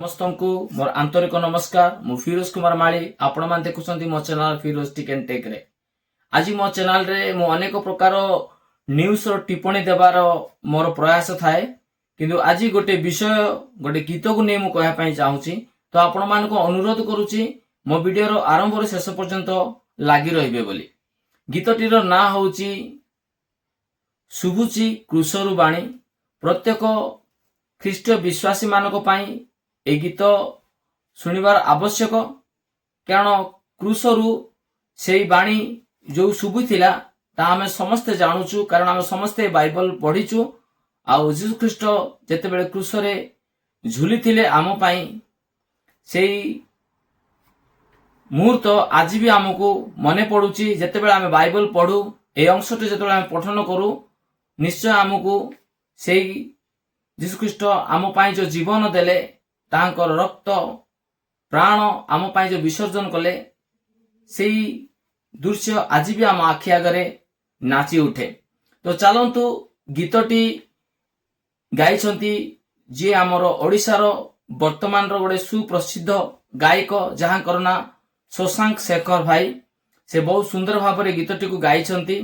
ସମସ୍ତଙ୍କୁ ମୋର ଆନ୍ତରିକ ନମସ୍କାର। ମୁଁ ଫିରୋଜ କୁମାର ମାଳି। ଆପଣମାନେ ଦେଖୁଛନ୍ତି ମୋ channel Firoz tick and tech ରେ। ଆଜି ମୋ ଚ୍ୟାନେଲରେ ମୁଁ ଅନେକ ପ୍ରକାର ନ୍ୟୁଜ୍ର ଟିପ୍ପଣୀ ଦେବାର ମୋର ପ୍ରୟାସ ଥାଏ, କିନ୍ତୁ ଆଜି ଗୋଟେ ବିଷୟ, ଗୋଟେ ଗୀତକୁ ନେଇ ମୁଁ କହିବା ପାଇଁ ଚାହୁଁଛି। ତ ଆପଣମାନଙ୍କୁ ଅନୁରୋଧ କରୁଛି ମୋ ଭିଡ଼ିଓର ଆରମ୍ଭରୁ ଶେଷ ପର୍ଯ୍ୟନ୍ତ ଲାଗି ରହିବେ ବୋଲି। ଗୀତଟିର ନାଁ ହେଉଛି ଶୁଭୁଛି କ୍ରୁଶରୁ ବାଣୀ। ପ୍ରତ୍ୟେକ ଖ୍ରୀଷ୍ଟ ବିଶ୍ୱାସୀ ମାନଙ୍କ ପାଇଁ এই গীত শুଣିବାର ଆବଶ୍ୟକ, କାରଣ କ୍ରୁଶରୁ ସେଇ ବାଣୀ ଯେଉଁ ଶୁଭୁଥିଲା ତାହା ଆମେ ସମସ୍ତେ ଜାଣୁଛୁ, କାରଣ ଆମେ ସମସ୍ତେ ବାଇବଲ ପଢିଛୁ। ଆଉ ଯୀଶୁ ଖ୍ରୀଷ୍ଟ ଯେତେବେଳେ କ୍ରୁଶରେ ଝୁଲିଥିଲେ ଆମ ପାଇଁ, ସେଇ ମୁହୂର୍ତ୍ତ ଆଜି ବି ଆମକୁ ମନେ ପଡୁଛି। ଯେତେବେଳେ ଆମେ ବାଇବଲ ପଢୁ, এই ଅଂଶଟି ଯେତେବେଳେ ଆମେ ପଠନ କରୁ, ନିଶ୍ଚୟ ଆମକୁ ସେଇ ଯୀଶୁ ଖ୍ରୀଷ୍ଟ ଆମ ପାଇଁ ଯେଉଁ ଜୀବନ ଦେଲେ, ତାଙ୍କର ରକ୍ତ ପ୍ରାଣ ଆମ ପାଇଁ ଯେଉଁ ବିସର୍ଜନ କଲେ, ସେଇ ଦୃଶ୍ୟ ଆଜି ବି ଆମ ଆଖି ଆଗରେ ନାଚି ଉଠେ। ତ ଚାଲନ୍ତୁ, ଗୀତଟି ଗାଇଛନ୍ତି ଯିଏ ଆମର ଓଡ଼ିଶାର ବର୍ତ୍ତମାନର ଗୋଟେ ସୁପ୍ରସିଦ୍ଧ ଗାୟକ, ଯାହାଙ୍କର ନାଁ ଶଶାଙ୍କ ଶେଖର ଭାଇ। ସେ ବହୁତ ସୁନ୍ଦର ଭାବରେ ଗୀତଟିକୁ ଗାଇଛନ୍ତି।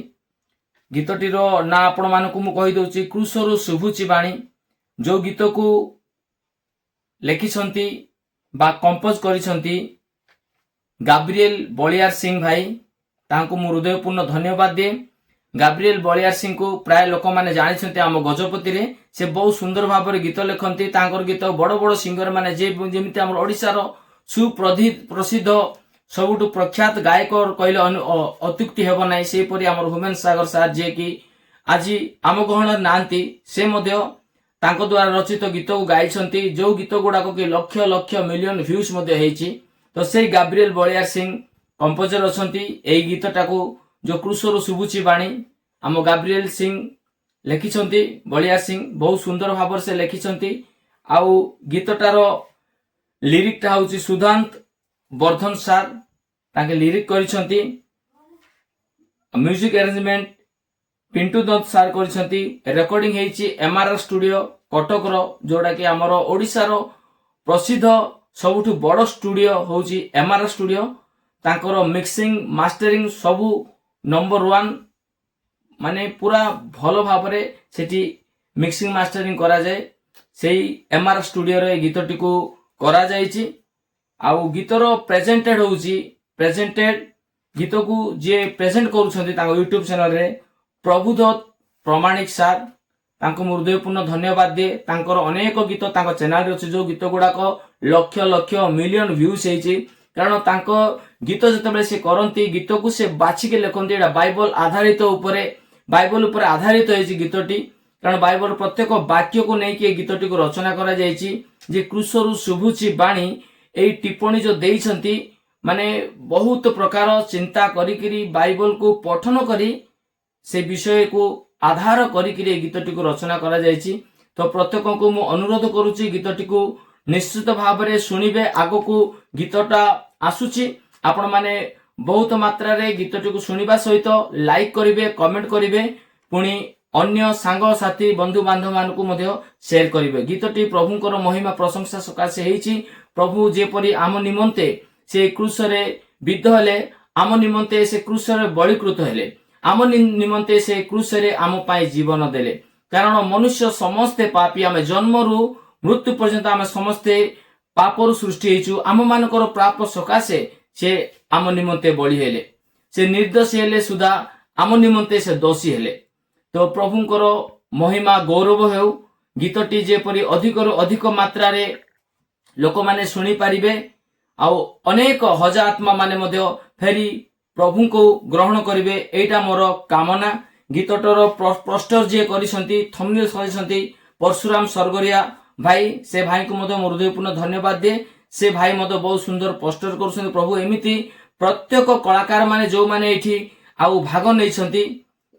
ଗୀତଟିର ନାଁ ଆପଣମାନଙ୍କୁ ମୁଁ କହିଦେଉଛି, କ୍ରୁଶରୁ ଶୁଭୁଛି ବାଣୀ। ଯେଉଁ ଗୀତକୁ ଲେଖିଛନ୍ତି ବା କମ୍ପୋଜ କରିଛନ୍ତି ଗାବ୍ରିଏଲ ବଳିଆର ସିଂ ଭାଇ, ତାଙ୍କୁ ମୁଁ ହୃଦୟପୂର୍ଣ୍ଣ ଧନ୍ୟବାଦ ଦିଏ। ଗାବ୍ରିଏଲ ବଳିଆର ସିଂଙ୍କୁ ପ୍ରାୟ ଲୋକମାନେ ଜାଣିଛନ୍ତି ଆମ ଗଜପତିରେ। ସେ ବହୁତ ସୁନ୍ଦର ଭାବରେ ଗୀତ ଲେଖନ୍ତି। ତାଙ୍କର ଗୀତ ବଡ଼ ବଡ଼ ସିଙ୍ଗର ମାନେ ଯେମିତି ଆମର ଓଡ଼ିଶାର ସୁପ୍ରସିଦ୍ଧ ସବୁଠୁ ପ୍ରଖ୍ୟାତ ଗାୟକ କହିଲେ ଅତ୍ୟୁକ୍ତି ହେବ ନାହିଁ, ସେହିପରି ଆମର ହ୍ୟୁମାନ ସାଗର ସାର୍, ଯିଏକି ଆଜି ଆମ ଗହଣରେ ନାହାନ୍ତି, ସେ ମଧ୍ୟ ତାଙ୍କ ଦ୍ୱାରା ରଚିତ ଗୀତକୁ ଗାଇଛନ୍ତି, ଯେଉଁ ଗୀତ ଗୁଡାକ କି ଲକ୍ଷ ଲକ୍ଷ ମିଲିୟନ ଭ୍ୟୁଜ ମଧ୍ୟ ହେଇଛି। ତ ସେଇ ଗାବ୍ରିଏଲ ବଳିଆର ସିଂ କମ୍ପୋଜର ଅଛନ୍ତି। ଏଇ ଗୀତଟାକୁ ଯେଉଁ କ୍ରୁଶରୁ ଶୁଭୁଛି ବାଣୀ, ଆମ ଗାବ୍ରିଏଲ ସିଂ ଲେଖିଛନ୍ତି। ବଳିଆର ସିଂ ବହୁତ ସୁନ୍ଦର ଭାବରେ ସେ ଲେଖିଛନ୍ତି। ଆଉ ଗୀତଟାର ଲିରିକଟା ହେଉଛି ସୁଧାନ୍ତ ବର୍ଦ୍ଧନ ସାର୍, ତାଙ୍କେ ଲିରିକ କରିଛନ୍ତି। Music arrangement Pintu Datta sir କରିଛନ୍ତି। ରେକର୍ଡିଂ ହେଇଛି MRR ଷ୍ଟୁଡିଓ କଟକର, ଯୋଉଟା କି ଆମର ଓଡ଼ିଶାର ପ୍ରସିଦ୍ଧ ସବୁଠୁ ବଡ଼ ଷ୍ଟୁଡିଓ ହେଉଛି MRR ଷ୍ଟୁଡିଓ। ତାଙ୍କର ମିକ୍ସିଂ ମାଷ୍ଟରିଂ ସବୁ ନମ୍ବର 1, ମାନେ ପୁରା ଭଲ ଭାବରେ ସେଠି ମିକ୍ସିଂ ମାଷ୍ଟରିଂ କରାଯାଏ। ସେଇ MRR ଷ୍ଟୁଡିଓରେ এই ଗୀତଟିକୁ କରାଯାଇଛି। ଆଉ ଗୀତର ପ୍ରେଜେଣ୍ଟେଡ ଗୀତକୁ ଯିଏ ପ୍ରେଜେଣ୍ଟ କରୁଛନ୍ତି ତାଙ୍କ ୟୁଟ୍ୟୁବ ଚ୍ୟାନେଲରେ ପ୍ରଭୁଦତ୍ତ ପ୍ରମାଣିକ ସାର୍, ତାଙ୍କୁ ମୁଁ ହୃଦୟପୂର୍ଣ୍ଣ ଧନ୍ୟବାଦ ଦିଏ। ତାଙ୍କର ଅନେକ ଗୀତ ତାଙ୍କ ଚ୍ୟାନେଲରେ ଅଛି, ଯେଉଁ ଗୀତ ଗୁଡାକ ଲକ୍ଷ ଲକ୍ଷ ମିଲିୟନ ଭ୍ୟୁଜ ହେଇଛି। କାରଣ ତାଙ୍କ ଗୀତ ଯେତେବେଳେ ସେ କରନ୍ତି, ଗୀତକୁ ସେ ବାଛିକି ଲେଖନ୍ତି। ଏଇଟା ବାଇବଲ ଉପରେ ଆଧାରିତ ହେଇଛି ଗୀତଟି, କାରଣ ବାଇବଲ ପ୍ରତ୍ୟେକ ବାକ୍ୟକୁ ନେଇକି এই ଗୀତଟିକୁ ରଚନା କରାଯାଇଛି। ଯେ କ୍ରୁଶରୁ ଶୁଭୁଛି ବାଣୀ, ଏଇ ଟିପ୍ପଣୀ ଯୋଉ ଦେଇଛନ୍ତି, ମାନେ ବହୁତ ପ୍ରକାର ଚିନ୍ତା କରିକିରି ବାଇବଲକୁ ପଠନ କରି ସେ ବିଷୟକୁ ଆଧାର କରିକିରି এই ଗୀତଟିକୁ ରଚନା କରାଯାଇଛି। ତ ପ୍ରତ୍ୟେକଙ୍କୁ ମୁଁ ଅନୁରୋଧ କରୁଛି ଗୀତଟିକୁ ନିଶ୍ଚିତ ଭାବରେ ଶୁଣିବେ। ଆଗକୁ ଗୀତଟା ଆସୁଛି, ଆପଣମାନେ ବହୁତ ମାତ୍ରାରେ ଗୀତଟିକୁ ଶୁଣିବା ସହିତ ଲାଇକ୍ କରିବେ, କମେଣ୍ଟ କରିବେ, ପୁଣି ଅନ୍ୟ ସାଙ୍ଗସାଥୀ ବନ୍ଧୁ ବାନ୍ଧବ ମାନଙ୍କୁ ମଧ୍ୟ ସେୟାର କରିବେ। ଗୀତଟି ପ୍ରଭୁଙ୍କର ମହିମା ପ୍ରଶଂସା ସକାଶେ ହେଇଛି। ପ୍ରଭୁ ଯେପରି ଆମ ନିମନ୍ତେ ସେ କ୍ରୁଶରେ ବିଦ୍ଧ ହେଲେ, ଆମ ନିମନ୍ତେ ସେ କ୍ରୁଶରେ ବଳିକୃତ ହେଲେ, ଆମ ନିମନ୍ତେ ସେ କ୍ରୁଶରେ ଆମ ପାଇଁ ଜୀବନ ଦେଲେ। କାରଣ ମନୁଷ୍ୟ ସମସ୍ତେ ପାପୀ, ଆମେ ଜନ୍ମରୁ ମୃତ୍ୟୁ ପର୍ଯ୍ୟନ୍ତ ଆମେ ସମସ୍ତେ ପାପରୁ ସୃଷ୍ଟି ହେଇଛୁ। ଆମ ମାନଙ୍କର ପାପ ସକାଶେ ସେ ଆମ ନିମନ୍ତେ ବଳି ହେଲେ, ସେ ନିର୍ଦ୍ଦୋଷୀ ହେଲେ ସୁଦ୍ଧା ଆମ ନିମନ୍ତେ ସେ ଦୋଷୀ ହେଲେ। ତ ପ୍ରଭୁଙ୍କର ମହିମା ଗୌରବ ହେଉ। ଗୀତଟି ଯେପରି ଅଧିକରୁ ଅଧିକ ମାତ୍ରାରେ ଲୋକମାନେ ଶୁଣିପାରିବେ, ଆଉ ଅନେକ ହଜାର ଆତ୍ମା ମାନେ ମଧ୍ୟ ଫେରି ପ୍ରଭୁଙ୍କୁ ଗ୍ରହଣ କରିବେ, ଏଇଟା ମୋର କାମନା। ଗୀତଟିର ପୋଷ୍ଟର ଯିଏ କରିଛନ୍ତି, ଥମ୍ବନେଲ କରିଛନ୍ତି ପରଶୁରାମ ସ୍ୱର୍ଗରିଆ ଭାଇ, ସେ ଭାଇଙ୍କୁ ମଧ୍ୟ ମୁଁ ହୃଦୟପୂର୍ଣ୍ଣ ଧନ୍ୟବାଦ ଦିଏ। ସେ ଭାଇ ମଧ୍ୟ ବହୁତ ସୁନ୍ଦର ପୋଷ୍ଟର କରୁଛନ୍ତି। ପ୍ରଭୁ ଏମିତି ପ୍ରତ୍ୟେକ କଳାକାର ମାନେ ଯୋଉମାନେ ଏଇଠି ଆଉ ଭାଗ ନେଇଛନ୍ତି,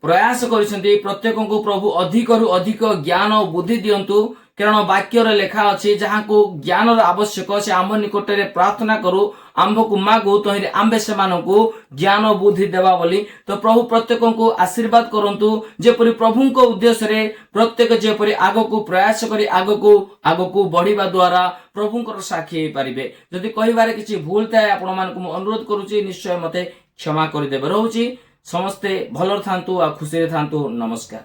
ପ୍ରୟାସ କରିଛନ୍ତି, ପ୍ରତ୍ୟେକଙ୍କୁ ପ୍ରଭୁ ଅଧିକରୁ ଅଧିକ ଜ୍ଞାନ ବୁଦ୍ଧି ଦିଅନ୍ତୁ। କାରଣ ବାକ୍ୟରେ ଲେଖା ଅଛି ଯାହାକୁ ଜ୍ଞାନର ଆବଶ୍ୟକ ସେ ଆମ୍ଭ ନିକଟରେ ପ୍ରାର୍ଥନା କରୁ ଆମ୍ଭକୁ ମାଗୁ ତହିଁରେ ଆମ୍ଭେ ସେମାନଙ୍କୁ ଜ୍ଞାନ ବୁଦ୍ଧି ଦେବା ବୋଲି। ତ ପ୍ରଭୁ ପ୍ରତ୍ୟେକଙ୍କୁ ଆଶୀର୍ବାଦ କରନ୍ତୁ ଯେପରି ପ୍ରଭୁଙ୍କ ଉଦ୍ଦେଶ୍ୟରେ ପ୍ରତ୍ୟେକ ଯେପରି ଆଗକୁ ପ୍ରୟାସ କରି ଆଗକୁ ବଢିବା ଦ୍ୱାରା ପ୍ରଭୁଙ୍କର ସାକ୍ଷୀ ହେଇପାରିବେ। ଯଦି କହିବାରେ କିଛି ଭୁଲ ଥାଏ ଆପଣମାନଙ୍କୁ ମୁଁ ଅନୁରୋଧ କରୁଛି ନିଶ୍ଚୟ ମତେ କ୍ଷମା କରିଦେବେ। ରହୁଛି ସମସ୍ତେ ଭଲରେ ଥାନ୍ତୁ ଆଉ ଖୁସିରେ ଥାନ୍ତୁ। ନମସ୍କାର।